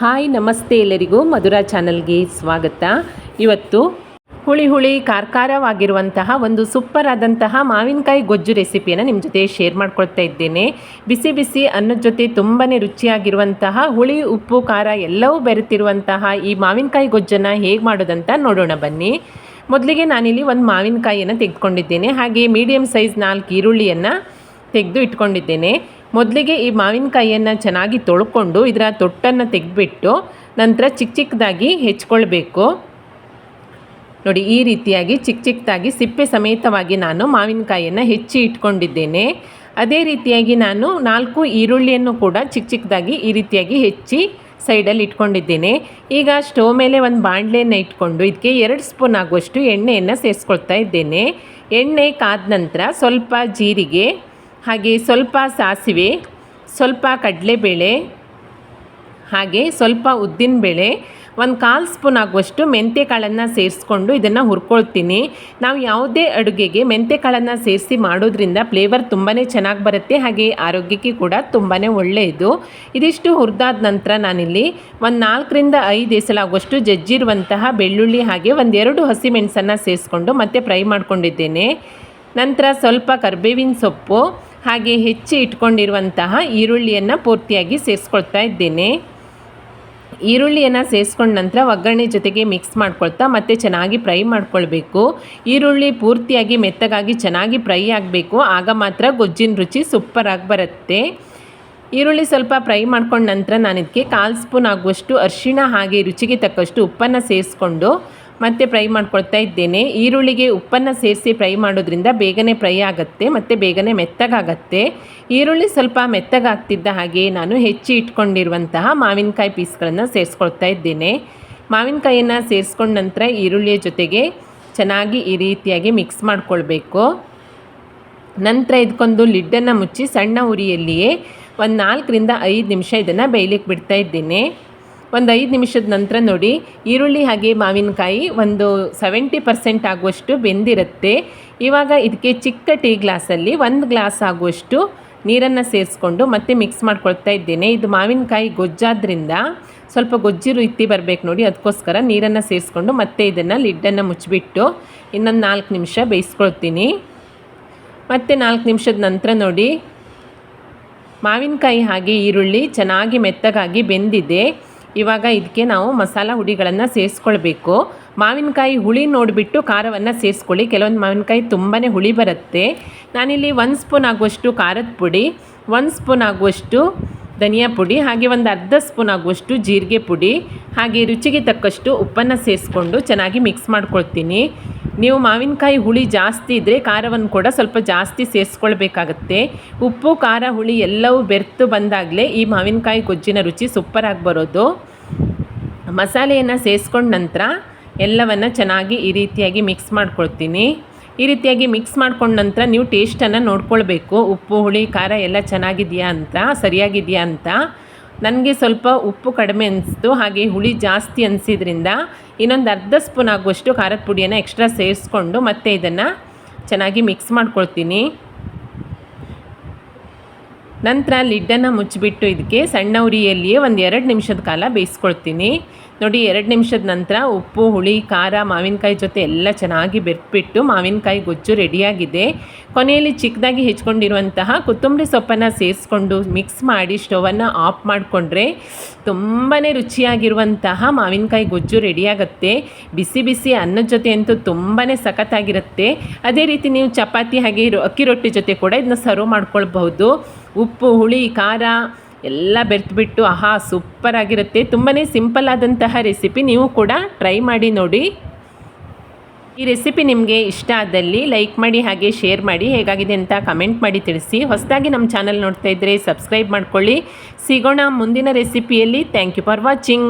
Hi ನಮಸ್ತೆ ಎಲ್ಲರಿಗೂ ಮಧುರಾ ಚಾನಲ್ಗೆ ಸ್ವಾಗತ. ಇವತ್ತು ಹುಳಿ ಖಾರವಾಗಿರುವಂತಹ ಒಂದು ಸೂಪರ್ ಆದಂತಹ ಮಾವಿನಕಾಯಿ ಗೊಜ್ಜು ರೆಸಿಪಿಯನ್ನು ನಿಮ್ಮ ಜೊತೆ ಶೇರ್ ಮಾಡ್ಕೊಳ್ತಾ ಇದ್ದೇನೆ. ಬಿಸಿ ಬಿಸಿ ಅನ್ನದ ಜೊತೆ ತುಂಬಾ ರುಚಿಯಾಗಿರುವಂತಹ ಹುಳಿ ಉಪ್ಪು ಖಾರ ಎಲ್ಲವೂ ಬೆರೆತಿರುವಂತಹ ಈ ಮಾವಿನಕಾಯಿ ಗೊಜ್ಜನ್ನು ಹೇಗೆ ಮಾಡೋದಂತ ನೋಡೋಣ ಬನ್ನಿ. ಮೊದಲಿಗೆ ನಾನಿಲ್ಲಿ ಒಂದು ಮಾವಿನಕಾಯಿಯನ್ನು ತೆಗೆದುಕೊಂಡಿದ್ದೇನೆ. ಹಾಗೆ ಮೀಡಿಯಮ್ ಸೈಜ್ 4 ಈರುಳ್ಳಿಯನ್ನು ತೆಗೆದು ಇಟ್ಕೊಂಡಿದ್ದೇನೆ. ಮೊದಲಿಗೆ ಈ ಮಾವಿನಕಾಯಿಯನ್ನು ಚೆನ್ನಾಗಿ ತೊಳ್ಕೊಂಡು ಇದರ ತೊಟ್ಟನ್ನು ತೆಗೆದುಬಿಟ್ಟು ನಂತರ ಚಿಕ್ಕದಾಗಿ ಹೆಚ್ಚಿಕೊಳ್ಬೇಕು. ನೋಡಿ, ಈ ರೀತಿಯಾಗಿ ಚಿಕ್ಕದಾಗಿ ಸಿಪ್ಪೆ ಸಮೇತವಾಗಿ ನಾನು ಮಾವಿನಕಾಯಿಯನ್ನು ಹೆಚ್ಚಿ ಇಟ್ಕೊಂಡಿದ್ದೇನೆ. ಅದೇ ರೀತಿಯಾಗಿ ನಾನು 4 ಈರುಳ್ಳಿಯನ್ನು ಕೂಡ ಚಿಕ್ಕದಾಗಿ ಈ ರೀತಿಯಾಗಿ ಹೆಚ್ಚಿ ಸೈಡಲ್ಲಿ ಇಟ್ಕೊಂಡಿದ್ದೇನೆ. ಈಗ ಸ್ಟವ್ ಮೇಲೆ ಒಂದು ಬಾಣಲೆಯನ್ನು ಇಟ್ಕೊಂಡು ಇದಕ್ಕೆ 2 ಸ್ಪೂನ್ ಆಗುವಷ್ಟು ಎಣ್ಣೆಯನ್ನು ಸೇರಿಸ್ಕೊಳ್ತಾ ಇದ್ದೇನೆ. ಎಣ್ಣೆ ಕಾದ ನಂತರ ಸ್ವಲ್ಪ ಜೀರಿಗೆ, ಹಾಗೆ ಸ್ವಲ್ಪ ಸಾಸಿವೆ, ಸ್ವಲ್ಪ ಕಡಲೆಬೇಳೆ, ಹಾಗೆ ಸ್ವಲ್ಪ ಉದ್ದಿನಬೇಳೆ, 1/4 ಸ್ಪೂನ್ ಆಗುವಷ್ಟು ಮೆಂತ್ಯಕಾಳನ್ನು ಸೇರಿಸ್ಕೊಂಡು ಇದನ್ನು ಹುರ್ಕೊಳ್ತೀನಿ. ನಾವು ಯಾವುದೇ ಅಡುಗೆಗೆ ಮೆಂತ್ಯಕಾಳನ್ನು ಸೇರಿಸಿ ಮಾಡೋದ್ರಿಂದ ಫ್ಲೇವರ್ ತುಂಬಾ ಚೆನ್ನಾಗಿ ಬರುತ್ತೆ, ಹಾಗೆ ಆರೋಗ್ಯಕ್ಕೆ ಕೂಡ ತುಂಬಾ ಒಳ್ಳೆಯದು. ಇದಿಷ್ಟು ಹುರಿದಾದ ನಂತರ ನಾನಿಲ್ಲಿ 4 ರಿಂದ 5 ಎಸಳಾಗುವಷ್ಟು ಜಜ್ಜಿರುವಂತಹ ಬೆಳ್ಳುಳ್ಳಿ, ಹಾಗೆ 1-2 ಹಸಿಮೆಣಸನ್ನು ಸೇರಿಸ್ಕೊಂಡು ಮತ್ತೆ ಫ್ರೈ ಮಾಡ್ಕೊಂಡಿದ್ದೇನೆ. ನಂತರ ಸ್ವಲ್ಪ ಕರಿಬೇವಿನ ಸೊಪ್ಪು, ಹಾಗೆ ಹೆಚ್ಚಿ ಇಟ್ಕೊಂಡಿರುವಂತಹ ಈರುಳ್ಳಿಯನ್ನು ಪೂರ್ತಿಯಾಗಿ ಸೇರಿಸ್ಕೊಳ್ತಾ ಇದ್ದೇನೆ. ಈರುಳ್ಳಿಯನ್ನು ಸೇರಿಸ್ಕೊಂಡ ನಂತರ ಒಗ್ಗರಣೆ ಜೊತೆಗೆ ಮಿಕ್ಸ್ ಮಾಡ್ಕೊಳ್ತಾ ಮತ್ತೆ ಚೆನ್ನಾಗಿ ಫ್ರೈ ಮಾಡ್ಕೊಳ್ಬೇಕು. ಈರುಳ್ಳಿ ಪೂರ್ತಿಯಾಗಿ ಮೆತ್ತಗಾಗಿ ಚೆನ್ನಾಗಿ ಫ್ರೈ ಆಗಬೇಕು, ಆಗ ಮಾತ್ರ ಗೊಜ್ಜಿನ ರುಚಿ ಸೂಪರಾಗಿ ಬರುತ್ತೆ. ಈರುಳ್ಳಿ ಸ್ವಲ್ಪ ಫ್ರೈ ಮಾಡ್ಕೊಂಡ ನಂತರ ನಾನು ಇದಕ್ಕೆ 1/4 ಸ್ಪೂನ್ ಆಗುವಷ್ಟು ಅರಿಶಿಣ, ಹಾಗೆ ರುಚಿಗೆ ತಕ್ಕಷ್ಟು ಉಪ್ಪನ್ನು ಸೇರಿಸ್ಕೊಂಡು ಮತ್ತೆ ಫ್ರೈ ಮಾಡ್ಕೊಳ್ತಾ ಇದ್ದೇನೆ. ಈರುಳ್ಳಿಗೆ ಉಪ್ಪನ್ನು ಸೇರಿಸಿ ಫ್ರೈ ಮಾಡೋದ್ರಿಂದ ಬೇಗನೆ ಫ್ರೈ ಆಗುತ್ತೆ ಮತ್ತು ಬೇಗನೆ ಮೆತ್ತಗಾಗತ್ತೆ. ಈರುಳ್ಳಿ ಸ್ವಲ್ಪ ಮೆತ್ತಗಾಗ್ತಿದ್ದ ಹಾಗೆ ನಾನು ಹೆಚ್ಚಿ ಇಟ್ಕೊಂಡಿರುವಂತಹ ಮಾವಿನಕಾಯಿ ಪೀಸ್ಗಳನ್ನು ಸೇರಿಸ್ಕೊಳ್ತಾ ಇದ್ದೇನೆ. ಮಾವಿನಕಾಯಿಯನ್ನು ಸೇರಿಸ್ಕೊಂಡ ನಂತರ ಈರುಳ್ಳಿಯ ಜೊತೆಗೆ ಚೆನ್ನಾಗಿ ಈ ರೀತಿಯಾಗಿ ಮಿಕ್ಸ್ ಮಾಡ್ಕೊಳ್ಬೇಕು. ನಂತರ ಇದಕ್ಕೊಂದು ಲಿಡ್ಡನ್ನು ಮುಚ್ಚಿ ಸಣ್ಣ ಉರಿಯಲ್ಲಿಯೇ 4 ರಿಂದ 5 ನಿಮಿಷ ಇದನ್ನು ಬೇಯಲಿಕ್ಕೆ ಬಿಡ್ತಾ ಇದ್ದೇನೆ. 5 ನಿಮಿಷದ ನಂತರ ನೋಡಿ, ಈರುಳ್ಳಿ ಹಾಗೆ ಮಾವಿನಕಾಯಿ ಒಂದು 70% ಆಗುವಷ್ಟು ಬೆಂದಿರುತ್ತೆ. ಇವಾಗ ಇದಕ್ಕೆ ಚಿಕ್ಕ ಟೀ ಗ್ಲಾಸಲ್ಲಿ 1 ಗ್ಲಾಸ್ ಆಗುವಷ್ಟು ನೀರನ್ನು ಸೇರಿಸ್ಕೊಂಡು ಮತ್ತೆ ಮಿಕ್ಸ್ ಮಾಡ್ಕೊಳ್ತಾ ಇದ್ದೇನೆ. ಇದು ಮಾವಿನಕಾಯಿ ಗೊಜ್ಜಾದ್ರಿಂದ ಸ್ವಲ್ಪ ಗೊಜ್ಜು ರೀತಿ ಬರಬೇಕು ನೋಡಿ, ಅದಕ್ಕೋಸ್ಕರ ನೀರನ್ನು ಸೇರಿಸ್ಕೊಂಡು ಮತ್ತೆ ಇದನ್ನು ಲಿಡ್ಡನ್ನು ಮುಚ್ಚಿಬಿಟ್ಟು ಇನ್ನೊಂದು 4 ನಿಮಿಷ ಬೇಯಿಸ್ಕೊಳ್ತೀನಿ. ಮತ್ತು 4 ನಿಮಿಷದ ನಂತರ ನೋಡಿ, ಮಾವಿನಕಾಯಿ ಹಾಗೆ ಈರುಳ್ಳಿ ಚೆನ್ನಾಗಿ ಮೆತ್ತಗಾಗಿ ಬೆಂದಿದೆ. ಇವಾಗ ಇದಕ್ಕೆ ನಾವು ಮಸಾಲ ಹುಡಿಗಳನ್ನು ಸೇರಿಸ್ಕೊಳ್ಬೇಕು. ಮಾವಿನಕಾಯಿ ಹುಳಿ ನೋಡಿಬಿಟ್ಟು ಖಾರವನ್ನು ಸೇರಿಸ್ಕೊಳ್ಳಿ. ಕೆಲವೊಂದು ಮಾವಿನಕಾಯಿ ತುಂಬಾ ಹುಳಿ ಬರುತ್ತೆ. ನಾನಿಲ್ಲಿ 1 ಸ್ಪೂನ್ ಆಗುವಷ್ಟು ಖಾರದ ಪುಡಿ, 1 ಸ್ಪೂನ್ ಆಗುವಷ್ಟು ಧನಿಯಾ ಪುಡಿ, ಹಾಗೆ 1/2 ಸ್ಪೂನ್ ಆಗುವಷ್ಟು ಜೀರಿಗೆ ಪುಡಿ, ಹಾಗೆ ರುಚಿಗೆ ತಕ್ಕಷ್ಟು ಉಪ್ಪನ್ನು ಸೇರಿಸ್ಕೊಂಡು ಚೆನ್ನಾಗಿ ಮಿಕ್ಸ್ ಮಾಡ್ಕೊಳ್ತೀನಿ. ನೀವು ಮಾವಿನಕಾಯಿ ಹುಳಿ ಜಾಸ್ತಿ ಇದ್ದರೆ ಖಾರವನ್ನು ಕೂಡ ಸ್ವಲ್ಪ ಜಾಸ್ತಿ ಸೇರಿಸ್ಕೊಳ್ಬೇಕಾಗತ್ತೆ. ಉಪ್ಪು ಖಾರ ಹುಳಿ ಎಲ್ಲವೂ ಬೆರೆತು ಬಂದಾಗಲೇ ಈ ಮಾವಿನಕಾಯಿ ಗೊಜ್ಜಿನ ರುಚಿ ಸೂಪರಾಗಿ ಬರೋದು. ಮಸಾಲೆಯನ್ನು ಸೇರಿಸ್ಕೊಂಡ ನಂತರ ಎಲ್ಲವನ್ನು ಚೆನ್ನಾಗಿ ಈ ರೀತಿಯಾಗಿ ಮಿಕ್ಸ್ ಮಾಡ್ಕೊಳ್ತೀನಿ. ಈ ರೀತಿಯಾಗಿ ಮಿಕ್ಸ್ ಮಾಡ್ಕೊಂಡ ನಂತರ ನೀವು ಟೇಸ್ಟನ್ನು ನೋಡ್ಕೊಳ್ಬೇಕು, ಉಪ್ಪು ಹುಳಿ ಖಾರ ಎಲ್ಲ ಚೆನ್ನಾಗಿದೆಯಾ ಅಂತ, ಸರಿಯಾಗಿದೆಯಾ ಅಂತ. ನನಗೆ ಸ್ವಲ್ಪ ಉಪ್ಪು ಕಡಿಮೆ ಅನಿಸ್ತು, ಹಾಗೆ ಹುಳಿ ಜಾಸ್ತಿ ಅನಿಸಿದ್ರಿಂದ ಇನ್ನೊಂದು 1/2 ಸ್ಪೂನ್ ಆಗುವಷ್ಟು ಖಾರದ ಪುಡಿಯನ್ನು ಎಕ್ಸ್ಟ್ರಾ ಸೇರಿಸ್ಕೊಂಡು ಮತ್ತೆ ಇದನ್ನು ಚೆನ್ನಾಗಿ ಮಿಕ್ಸ್ ಮಾಡ್ಕೊಳ್ತೀನಿ. ನಂತರ ಲಿಡ್ಡನ್ನು ಮುಚ್ಚಿಬಿಟ್ಟು ಇದಕ್ಕೆ ಸಣ್ಣ ಉರಿಯಲ್ಲಿಯೇ 2 ನಿಮಿಷದ ಕಾಲ ಬೇಯಿಸ್ಕೊಳ್ತೀನಿ. ನೋಡಿ, 2 ನಿಮಿಷದ ನಂತರ ಉಪ್ಪು ಹುಳಿ ಖಾರ ಮಾವಿನಕಾಯಿ ಜೊತೆ ಎಲ್ಲ ಚೆನ್ನಾಗಿ ಬೆರೆತ್ಬಿಟ್ಟು ಮಾವಿನಕಾಯಿ ಗೊಜ್ಜು ರೆಡಿಯಾಗಿದೆ. ಕೊನೆಯಲ್ಲಿ ಚಿಕ್ಕದಾಗಿ ಹೆಚ್ಕೊಂಡಿರುವಂತಹ ಕೊತ್ತಂಬರಿ ಸೊಪ್ಪನ್ನು ಸೇರಿಸ್ಕೊಂಡು ಮಿಕ್ಸ್ ಮಾಡಿ ಸ್ಟವನ್ನು ಆಫ್ ಮಾಡಿಕೊಂಡ್ರೆ ತುಂಬಾ ರುಚಿಯಾಗಿರುವಂತಹ ಮಾವಿನಕಾಯಿ ಗೊಜ್ಜು ರೆಡಿಯಾಗುತ್ತೆ. ಬಿಸಿ ಬಿಸಿ ಅನ್ನದ ಜೊತೆ ಅಂತೂ ತುಂಬಾ ಸಖತ್ತಾಗಿರುತ್ತೆ. ಅದೇ ರೀತಿ ನೀವು ಚಪಾತಿ ಹಾಗೆ ಅಕ್ಕಿ ರೊಟ್ಟಿ ಜೊತೆ ಕೂಡ ಇದನ್ನ ಸರ್ವ್ ಮಾಡ್ಕೊಳ್ಬಹುದು. ಉಪ್ಪು ಹುಳಿ ಖಾರ ಎಲ್ಲ ಬೆರೆತ್ಬಿಟ್ಟು ಸೂಪರಾಗಿರುತ್ತೆ. ತುಂಬಾ ಸಿಂಪಲ್ ಆದಂತಹ ರೆಸಿಪಿ, ನೀವು ಕೂಡ ಟ್ರೈ ಮಾಡಿ ನೋಡಿ. ಈ ರೆಸಿಪಿ ನಿಮಗೆ ಇಷ್ಟ ಆದಲ್ಲಿ ಲೈಕ್ ಮಾಡಿ, ಹಾಗೆ ಶೇರ್ ಮಾಡಿ, ಹೇಗಾಗಿದೆ ಅಂತ ಕಮೆಂಟ್ ಮಾಡಿ ತಿಳಿಸಿ. ಹೊಸದಾಗಿ ನಮ್ಮ ಚಾನಲ್ ನೋಡ್ತಾ ಇದ್ದರೆ ಸಬ್ಸ್ಕ್ರೈಬ್ ಮಾಡ್ಕೊಳ್ಳಿ. ಸಿಗೋಣ ಮುಂದಿನ ರೆಸಿಪಿಯಲ್ಲಿ. Thank you for watching.